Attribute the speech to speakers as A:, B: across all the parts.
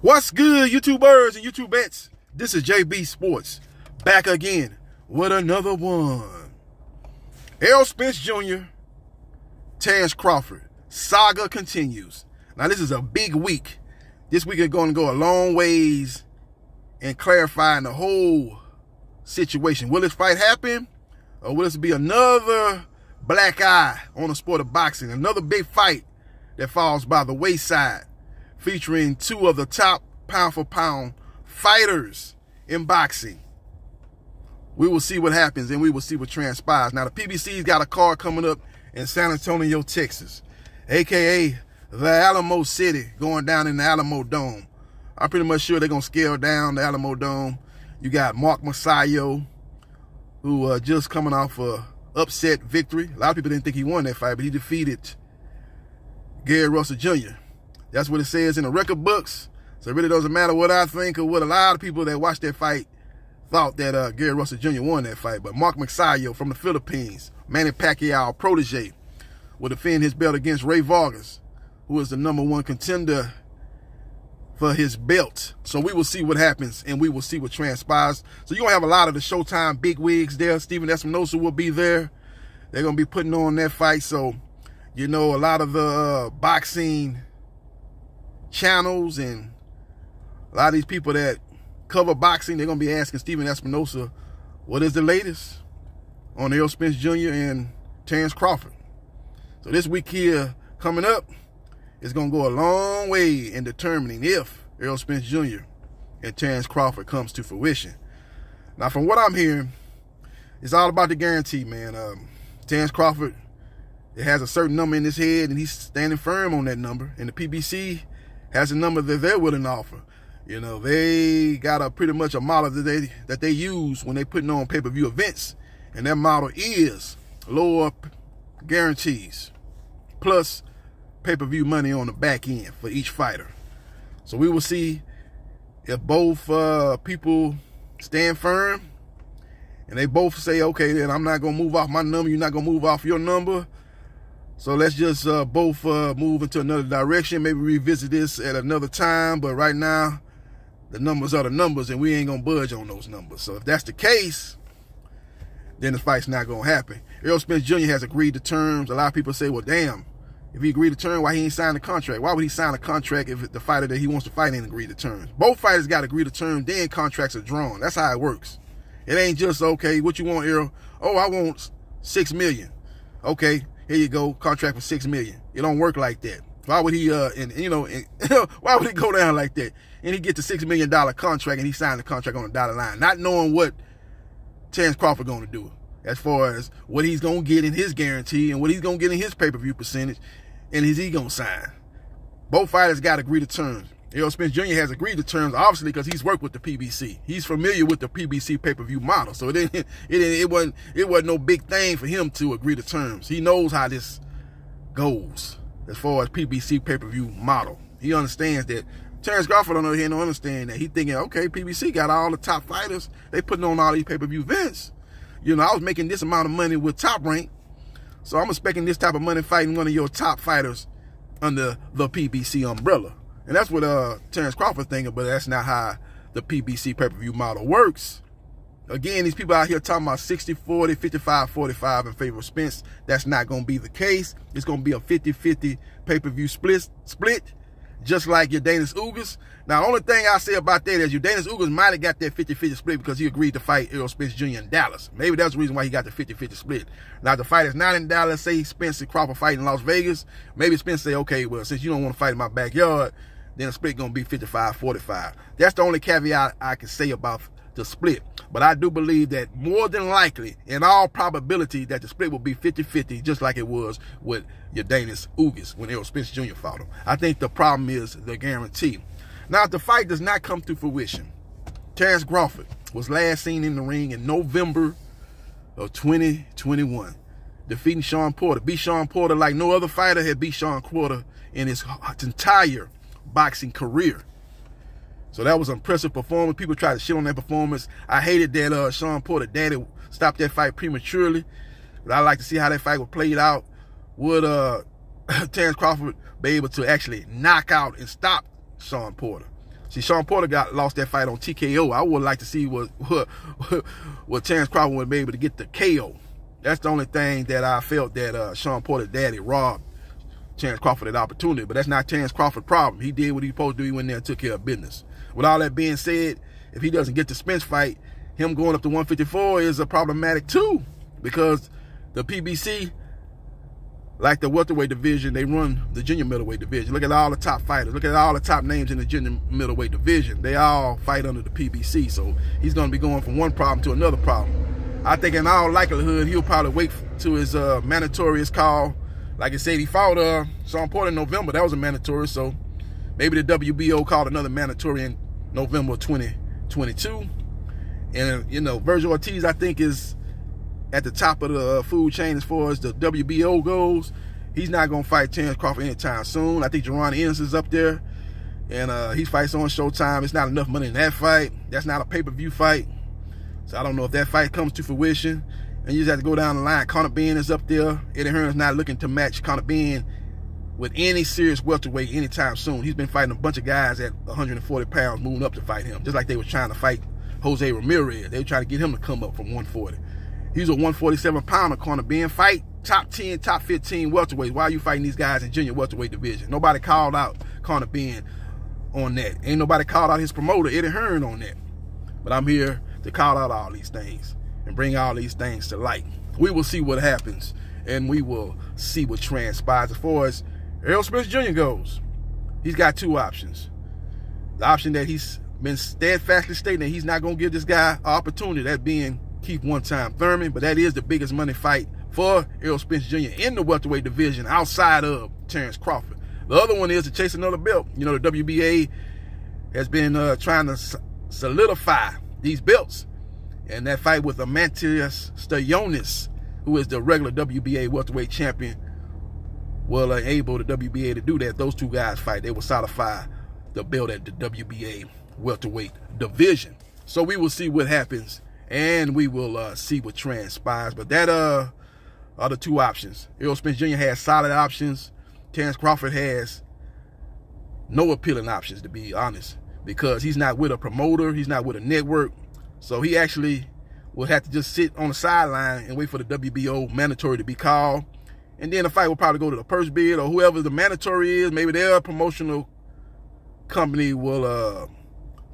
A: What's good, YouTubers and YouTubettes? This is JB Sports, back again with another one. Errol Spence Jr., Spence-Crawford, saga continues. Now, this is a big week. This week is going to go a long ways in clarifying the whole situation. Will this fight happen, or will this be another black eye on the sport of boxing? Another big fight that falls by the wayside, featuring two of the top pound-for-pound fighters in boxing. We will see what happens, and we will see what transpires. Now, the PBC's got a card coming up in San Antonio, Texas, a.k.a. the Alamo City, going down in the Alamo Dome. I'm pretty much sure they're going to scale down the Alamo Dome. You got Mark Masayo, who just coming off a upset victory. A lot of people didn't think he won that fight, but he defeated Gary Russell Jr. That's what it says in the record books. So it really doesn't matter what I think or what a lot of people that watched that fight thought, that Gary Russell Jr. won that fight. But Mark Masayo from the Philippines, Manny Pacquiao protege, will defend his belt against Ray Vargas, who is the #1 contender for his belt. So we will see what happens, and we will see what transpires. So you're going to have a lot of the Showtime bigwigs there. Stephen Espinosa will be there. They're going to be putting on that fight. So, you know, a lot of the boxing channels and a lot of these people that cover boxing, they're going to be asking Stephen Espinosa, what is the latest on Errol Spence Jr. and Spence-Crawford? So this week here coming up is going to go a long way in determining if Errol Spence Jr. and Spence-Crawford comes to fruition. Now, from what I'm hearing, it's all about the guarantee, man. Spence-Crawford, it has a certain number in his head, and he's standing firm on that number. And the PBC has a number that they're willing to offer. You know, they got pretty much a model that they use when they're putting on pay-per-view events. And that model is lower guarantees plus pay-per-view money on the back end for each fighter. So we will see if both people stand firm and they both say, okay, then I'm not going to move off my number, you're not going to move off your number. So let's just both move into another direction, maybe revisit this at another time. But right now, the numbers are the numbers, and we ain't going to budge on those numbers. So if that's the case, then the fight's not going to happen. Errol Spence Jr. has agreed to terms. A lot of people say, well, damn, if he agreed to terms, why he ain't signed a contract? Why would he sign a contract if the fighter that he wants to fight ain't agreed to terms? Both fighters got to agree to terms, then contracts are drawn. That's how it works. It ain't just, okay, what you want, Errol? Oh, I want $6 million. Okay, here you go, contract for $6 million. It don't work like that. Why would he, why would he go down like that? And he get the $6 million contract, and he signed the contract on the dotted line, not knowing what Spence-Crawford going to do as far as what he's going to get in his guarantee and what he's going to get in his pay-per-view percentage, and is he going to sign? Both fighters got to agree to terms. Errol Spence Jr. has agreed to terms, obviously, because he's worked with the PBC. He's familiar with the PBC pay-per-view model, so it wasn't no big thing for him to agree to terms. He knows how this goes as far as PBC pay-per-view model. He understands that. Spence-Crawford on the other hand don't understand that. He thinking, okay, PBC got all the top fighters. They putting on all these pay-per-view events. You know, I was making this amount of money with Top Rank, so I'm expecting this type of money fighting one of your top fighters under the PBC umbrella. And that's what Spence-Crawford thinking, but that's not how the PBC pay-per-view model works. Again, these people out here talking about 60-40, 55-45 in favor of Spence. That's not going to be the case. It's going to be a 50-50 pay-per-view split, just like Yordenis Ugas. Now, the only thing I say about that is Yordenis Ugas might have got that 50-50 split because he agreed to fight Errol Spence Jr. in Dallas. Maybe that's the reason why he got the 50-50 split. Now, if the fight is not in Dallas, say Spence and Crawford fight in Las Vegas, maybe Spence say, okay, well, since you don't want to fight in my backyard, then the split going to be 55-45. That's the only caveat I can say about the split. But I do believe that more than likely, in all probability, that the split will be 50-50, just like it was with Yordenis Ugas when Errol Spence Jr. fought him. I think the problem is the guarantee. Now, if the fight does not come to fruition, Spence-Crawford was last seen in the ring in November of 2021, defeating Shawn Porter. Beat Shawn Porter like no other fighter had beat Shawn Porter in his entire boxing career. So that was an impressive performance. People tried to shit on that performance. I hated that Shawn Porter daddy stopped that fight prematurely. But I like to see how that fight was played out. Would Spence-Crawford be able to actually knock out and stop Shawn Porter? See, Sean Porter lost that fight on TKO. I would like to see what Terence Crawford would be able to get the KO. That's the only thing that I felt that Sean Porter's daddy robbed Terence Crawford that opportunity. But that's not Terence Crawford's problem. He did what he was supposed to do. He went there and took care of business. With all that being said, if he doesn't get the Spence fight, him going up to 154 is a problematic too, because the PBC, like the welterweight division, they run the junior middleweight division. Look at all the top fighters. Look at all the top names in the junior middleweight division. They all fight under the PBC. So he's going to be going from one problem to another problem. I think in all likelihood, he'll probably wait to his mandatory is called. Like I said, he fought Sean Porter in November. That was a mandatory. So maybe the WBO called another mandatory in November 2022. And, you know, Virgil Ortiz, I think, is at the top of the food chain as far as the WBO goes. He's not going to fight Terence Crawford anytime soon. I think Jerron Ennis is up there, and he fights on Showtime. It's not enough money in that fight. That's not a pay-per-view fight. So I don't know if that fight comes to fruition. And you just have to go down the line. Conor Benn is up there. Eddie Hearn's not looking to match Conor Benn with any serious welterweight anytime soon. He's been fighting a bunch of guys at 140 pounds moving up to fight him, just like they were trying to fight Jose Ramirez. They were trying to get him to come up from 140. He's a 147-pounder, Conor Benn. Fight top 10, top 15 welterweights. Why are you fighting these guys in junior welterweight division? Nobody called out Conor Benn on that. Ain't nobody called out his promoter, Eddie Hearn, on that. But I'm here to call out all these things and bring all these things to light. We will see what happens, and we will see what transpires. As far as Errol Spence Jr. goes, he's got two options. The option that he's been steadfastly stating that he's not going to give this guy an opportunity, that being Keith one-time Thurman, but that is the biggest money fight for Errol Spence Jr. in the welterweight division outside of Terence Crawford. The other one is to chase another belt. You know, the WBA has been trying to solidify these belts, and that fight with Amantius Stoyanis, who is the regular WBA welterweight champion, will enable the WBA to do that. Those two guys fight. They will solidify the belt at the WBA welterweight division. So we will see what happens, and we will see what transpires. But that are the two options. Errol Spence Jr. has solid options. Terence Crawford has no appealing options, to be honest, because he's not with a promoter. He's not with a network. So he actually will have to just sit on the sideline and wait for the WBO mandatory to be called. And then the fight will probably go to the purse bid, or whoever the mandatory is. Maybe their promotional company will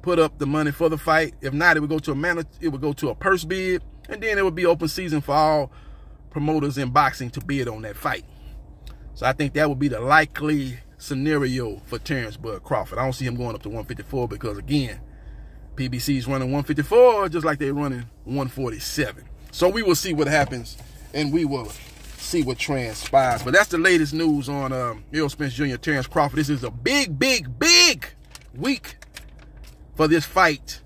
A: put up the money for the fight. If not, it would go to a purse bid, and then it would be open season for all promoters in boxing to bid on that fight. So I think that would be the likely scenario for Terence Bud Crawford. I don't see him going up to 154 because, again, PBC's running 154 just like they're running 147. So we will see what happens, and we will see what transpires. But that's the latest news on Errol Spence Jr., Terence Crawford. This is a big, big, big week for this fight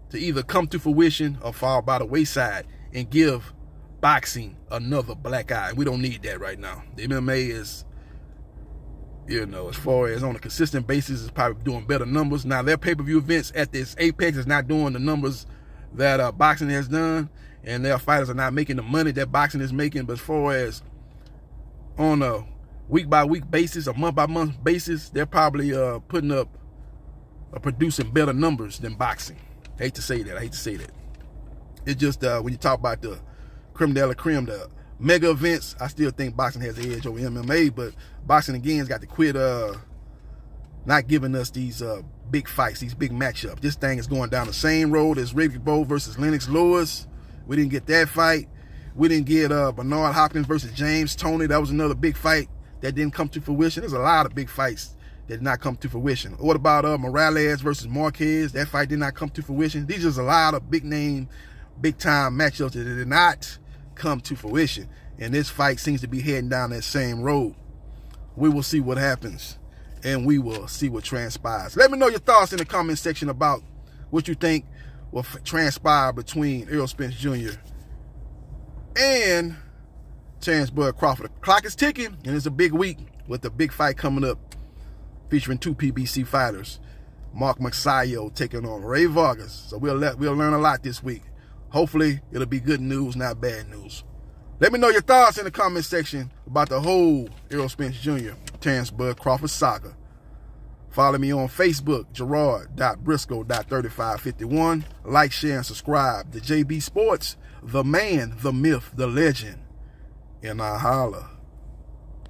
A: to either come to fruition or fall by the wayside and give boxing another black eye. We don't need that right now. The MMA is, you know, as far as on a consistent basis, is probably doing better numbers. Now, their pay-per-view events at this Apex is not doing the numbers that boxing has done, and their fighters are not making the money that boxing is making. But as far as on a week-by-week basis, a month-by-month basis, they're probably putting up producing better numbers than boxing. I hate to say that. It's just when you talk about the creme de la creme, the mega events, I still think boxing has the edge over MMA, but boxing, again, has got to quit not giving us these big fights, these big matchups. This thing is going down the same road as Ricky Bowe versus Lennox Lewis. We didn't get that fight. We didn't get Bernard Hopkins versus James Toney. That was another big fight that didn't come to fruition. There's a lot of big fights that did not come to fruition. What about Morales versus Marquez? That fight did not come to fruition. These are a lot of big-name, big-time matchups that did not come to fruition, and this fight seems to be heading down that same road. We will see what happens, and we will see what transpires. Let me know your thoughts in the comment section about what you think will transpire between Errol Spence Jr. and Terence Bud Crawford. The clock is ticking, and it's a big week with the big fight coming up featuring two PBC fighters, Mark Magsayo taking on Ray Vargas. So we'll learn a lot this week. Hopefully, it'll be good news, not bad news. Let me know your thoughts in the comment section about the whole Errol Spence Jr., Terence Bud Crawford saga. Follow me on Facebook, Gerard.Briscoe.3551. Like, share, and subscribe to JB Sports, the man, the myth, the legend. And I holla.